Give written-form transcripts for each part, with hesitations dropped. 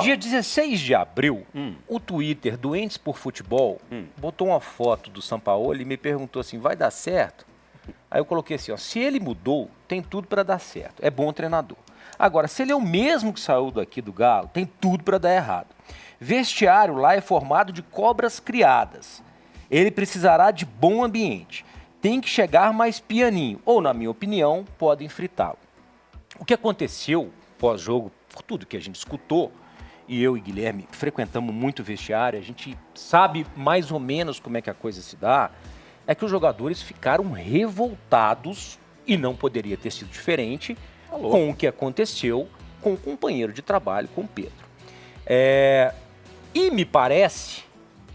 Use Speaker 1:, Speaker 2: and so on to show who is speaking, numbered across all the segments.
Speaker 1: dia 16 de abril, o Twitter Doentes por Futebol botou uma foto do Sampaoli e me perguntou assim, vai dar certo? Aí eu coloquei assim, ó, se ele mudou, tem tudo para dar certo. É bom treinador. Agora, se ele é o mesmo que saiu daqui do Galo, tem tudo para dar errado. Vestiário lá é formado de cobras criadas. Ele precisará de bom ambiente. Tem que chegar mais pianinho. Ou, na minha opinião, podem fritá-lo. O que aconteceu pós-jogo, por tudo que a gente escutou, e eu e Guilherme frequentamos muito o vestiário, a gente sabe mais ou menos como é que a coisa se dá, é que os jogadores ficaram revoltados, e não poderia ter sido diferente, com o que aconteceu com o companheiro de trabalho, com o Pedro. E me parece,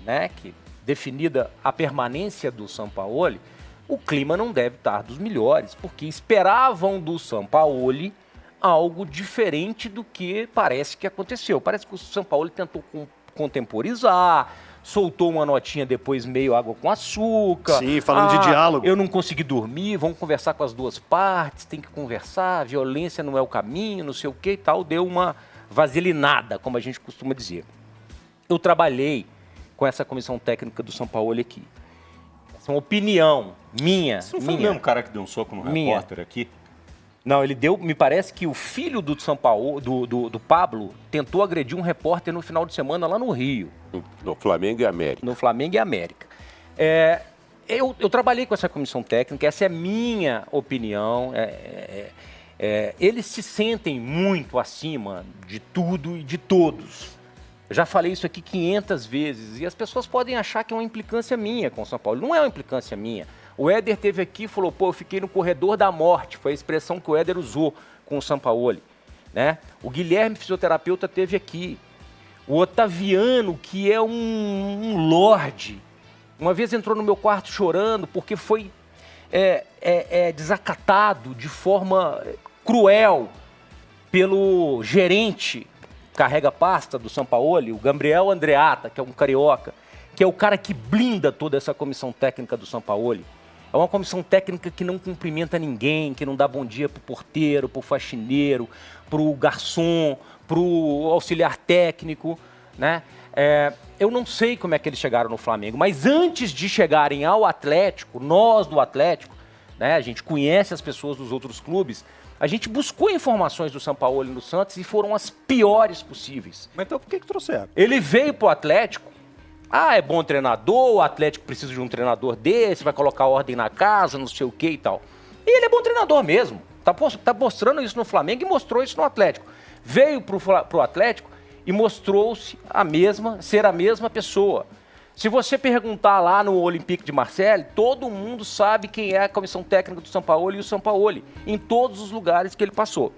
Speaker 1: né, que definida a permanência do Sampaoli, o clima não deve estar dos melhores, porque esperavam do Sampaoli algo diferente do que parece que aconteceu. Parece que o Sampaoli tentou contemporizar, soltou uma notinha depois meio água com açúcar.
Speaker 2: Sim, falando de diálogo.
Speaker 1: Eu não consegui dormir, vamos conversar com as duas partes, tem que conversar, violência não é o caminho, não sei o que e tal. Deu uma vaselinada, como a gente costuma dizer. Eu trabalhei com essa comissão técnica do Sampaoli aqui. Essa é uma opinião minha.
Speaker 3: Você não foi o mesmo cara que deu um soco no repórter aqui?
Speaker 1: Não, ele deu. Me parece que o filho do Sampaoli, do Pablo, tentou agredir um repórter no final de semana lá no Rio.
Speaker 4: No Flamengo e América.
Speaker 1: No Flamengo e América. Eu trabalhei com essa comissão técnica, essa é a minha opinião. Eles se sentem muito acima de tudo e de todos. Eu já falei isso aqui 500 vezes e as pessoas podem achar que é uma implicância minha com o São Paulo. Não é uma implicância minha. O Éder teve aqui e falou, pô, eu fiquei no corredor da morte. Foi a expressão que o Éder usou com o Sampaoli, né? O Guilherme, fisioterapeuta, teve aqui. O Otaviano, que é um lorde, uma vez entrou no meu quarto chorando porque foi desacatado de forma cruel pelo gerente carrega-pasta do Sampaoli, o Gabriel Andreata, que é um carioca, que é o cara que blinda toda essa comissão técnica do Sampaoli. É uma comissão técnica que não cumprimenta ninguém, que não dá bom dia pro porteiro, pro faxineiro, pro garçom, pro auxiliar técnico, né? Eu não sei como é que eles chegaram no Flamengo, mas antes de chegarem ao Atlético, nós do Atlético, né, a gente conhece as pessoas dos outros clubes, a gente buscou informações do Sampaoli no Santos e foram as piores possíveis.
Speaker 2: Mas então por que trouxeram?
Speaker 1: Ele veio pro Atlético, é bom treinador, o Atlético precisa de um treinador desse, vai colocar ordem na casa, não sei o que e tal. E ele é bom treinador mesmo, tá mostrando isso no Flamengo e mostrou isso no Atlético. Veio pro Atlético e mostrou-se ser a mesma pessoa. Se você perguntar lá no Olympique de Marseille, todo mundo sabe quem é a comissão técnica do Sampaoli e o Sampaoli, em todos os lugares que ele passou.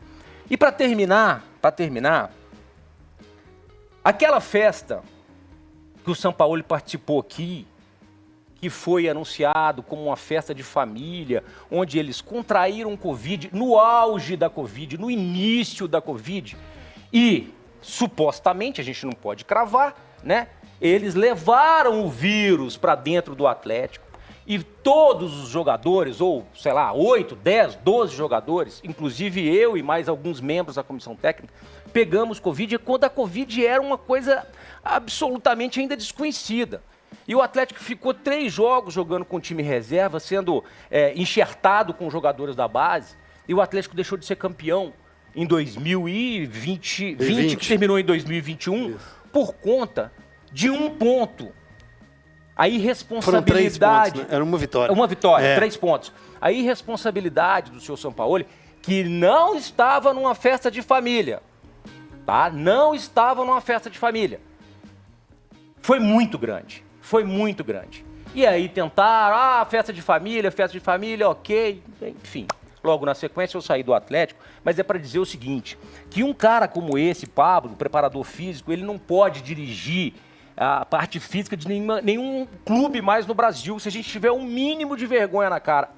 Speaker 1: E para terminar, aquela festa que o Sampaoli participou aqui, que foi anunciado como uma festa de família, onde eles contraíram Covid, no auge da Covid, no início da Covid, e supostamente, a gente não pode cravar, né? Eles levaram o vírus para dentro do Atlético e todos os jogadores, ou sei lá, 8, 10, 12 jogadores, inclusive eu e mais alguns membros da comissão técnica, pegamos Covid quando a Covid era uma coisa absolutamente ainda desconhecida. E o Atlético ficou 3 jogos jogando com o time reserva, sendo enxertado com jogadores da base, e o Atlético deixou de ser campeão em 2020, que terminou em 2021, isso, por conta de um ponto. A irresponsabilidade... Foram 3 pontos, né?
Speaker 2: Era uma vitória.
Speaker 1: Uma vitória, 3 pontos. A irresponsabilidade do seu Sampaoli, que não estava numa festa de família, tá? Não estava numa festa de família. Foi muito grande. E aí tentaram, festa de família, ok, enfim. Logo na sequência eu saí do Atlético, mas é para dizer o seguinte, que um cara como esse, Pablo, preparador físico, ele não pode dirigir a parte física de nenhum clube mais no Brasil se a gente tiver um mínimo de vergonha na cara.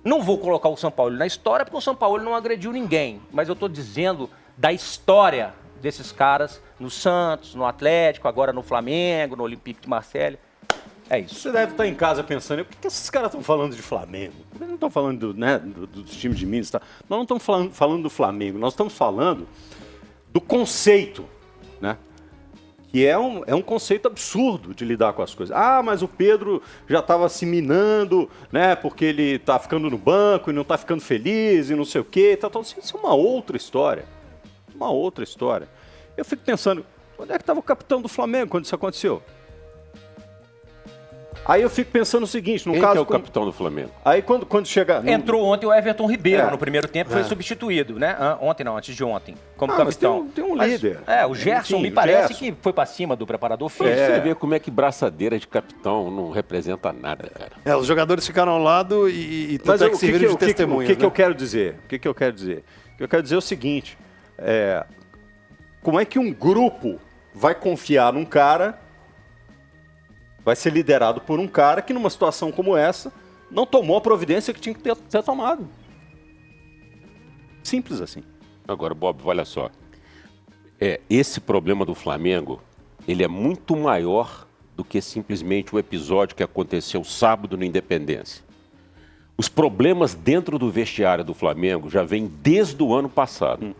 Speaker 1: Não vou colocar o Sampaoli na história, porque o Sampaoli não agrediu ninguém, mas eu estou dizendo da história desses caras no Santos, no Atlético, agora no Flamengo, no Olympique de Marseille. É isso.
Speaker 3: Você deve estar em casa pensando, por que esses caras estão falando de Flamengo? Eles não estão falando dos times de Minas, tá? Nós não estamos falando do Flamengo, nós estamos falando do conceito, né? Que é um conceito absurdo de lidar com as coisas. Ah, mas o Pedro já estava se minando, né? Porque ele está ficando no banco e não está ficando feliz e não sei o quê. Isso é uma outra história. Uma outra história. Eu fico pensando, onde é que estava o capitão do Flamengo quando isso aconteceu? Aí eu fico pensando o seguinte, no
Speaker 4: Quem
Speaker 3: caso...
Speaker 4: que é o capitão do Flamengo?
Speaker 3: Aí quando chega...
Speaker 1: Entrou ontem o Everton Ribeiro
Speaker 3: É.
Speaker 1: no primeiro tempo, foi substituído, né? Ontem não, antes de ontem, como
Speaker 3: mas
Speaker 1: capitão.
Speaker 3: tem um
Speaker 1: Mas,
Speaker 3: líder.
Speaker 1: o Gerson
Speaker 3: Enfim,
Speaker 1: me
Speaker 3: o
Speaker 1: parece
Speaker 3: Gerson.
Speaker 1: que foi pra cima do preparador físico.
Speaker 4: Você vê como é que braçadeira de capitão não representa nada, cara.
Speaker 2: Os jogadores ficaram ao lado e tanto é que serviram de testemunha.
Speaker 3: O que eu quero dizer? O que eu quero dizer? O que eu quero dizer é o seguinte, como é que um grupo vai confiar num cara, vai ser liderado por um cara que numa situação como essa não tomou a providência que tinha que ter tomado. Simples assim.
Speaker 4: Agora, Bob, olha só. Esse problema do Flamengo, ele é muito maior do que simplesmente o episódio que aconteceu sábado no Independência. Os problemas dentro do vestiário do Flamengo já vêm desde o ano passado.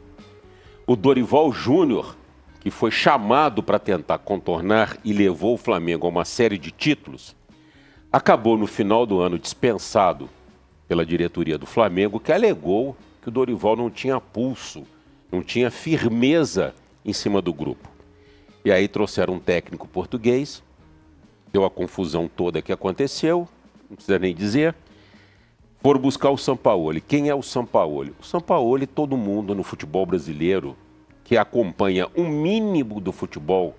Speaker 4: O Dorival Júnior, que foi chamado para tentar contornar e levou o Flamengo a uma série de títulos, acabou no final do ano dispensado pela diretoria do Flamengo, que alegou que o Dorival não tinha pulso, não tinha firmeza em cima do grupo. E aí trouxeram um técnico português, deu a confusão toda que aconteceu, não precisa nem dizer. Foram buscar o Sampaoli. Quem é o Sampaoli? O Sampaoli, todo mundo no futebol brasileiro que acompanha um mínimo do futebol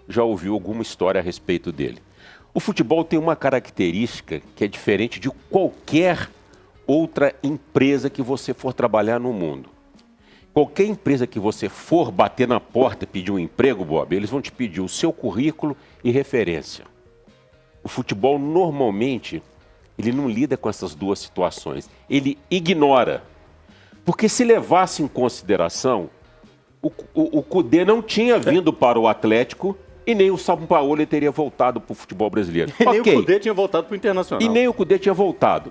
Speaker 4: já ouviu alguma história a respeito dele. O futebol tem uma característica que é diferente de qualquer outra empresa que você for trabalhar no mundo. Qualquer empresa que você for bater na porta e pedir um emprego, Bob, eles vão te pedir o seu currículo e referência. O futebol, normalmente, ele não lida com essas duas situações. Ele ignora. Porque se levasse em consideração, o Cudê não tinha vindo para o Atlético e nem o Sampaoli teria voltado para o futebol brasileiro.
Speaker 3: E nem o Cudê tinha voltado para o Internacional.
Speaker 4: E nem o Cudê tinha voltado.